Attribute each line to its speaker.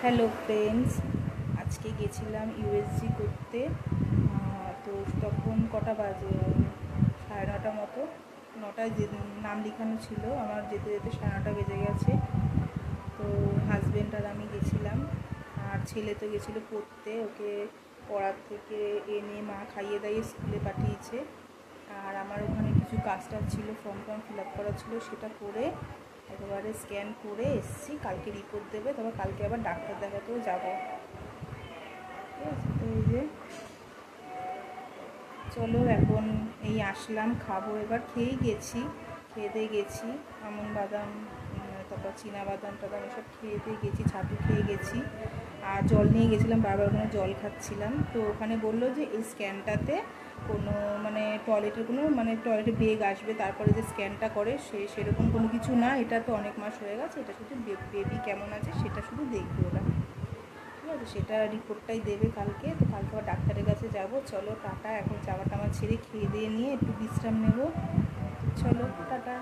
Speaker 1: Hello friends, আজকে গেছিলাম USG করতে। তো তখন কটা বাজে, 9:30 মতো, 9টায় যে নাম লেখানো ছিল, আমার যেতে যেতে 9:30 বেজে গেছে। তো হাজব্যান্ড আর আমি গেছিলাম, আর ছেলে তো গেছিলো পড়তে, ওকে পড়ার থেকে এনে মা খাইয়ে দাইয়ে স্কুলে পাঠিয়েছে। আর আমার ওখানে কিছু কাজটা ছিল, ফর্ম ফিল আপ করা ছিল, সেটা করে একেবারে স্ক্যান করে এসেছি। কালকে রিপোর্ট দেবে, তবে কালকে আবার ডাক্তার দেখাতেও যাবো। ঠিক আছে, তো এই যে চলো এখন এই আসলাম, খাবো এবার। খেয়েই গেছি, খেয়ে দিয়ে গেছি আমন বাদাম, তারপর বাদাম টাদাম এসব খেয়ে দিয়ে গেছি, ছাতু খেয়ে গেছি। আর জল নিয়ে গেছিলাম, বারবার ওখানে জল খাচ্ছিলাম। তো ওখানে বললো যে এই স্ক্যানটাতে কোনো টয়লেটে বেগ আসবে, তারপরে যে স্ক্যানটা করে সেরকম কোনো কিছু না। এটা তো অনেক মাস হয়ে গেছে, এটা শুধু বেবি কেমন আছে সেটা শুধু দেখবে ওরা। ঠিক আছে, সেটা রিপোর্টটাই দেবে কালকে। তো কালকে আবার ডাক্তারের কাছে যাব। চলো টাটা, এখন জামা টামা ছেড়ে খেয়ে দিয়ে নিয়ে একটু বিশ্রাম নেব। চলো টাটা।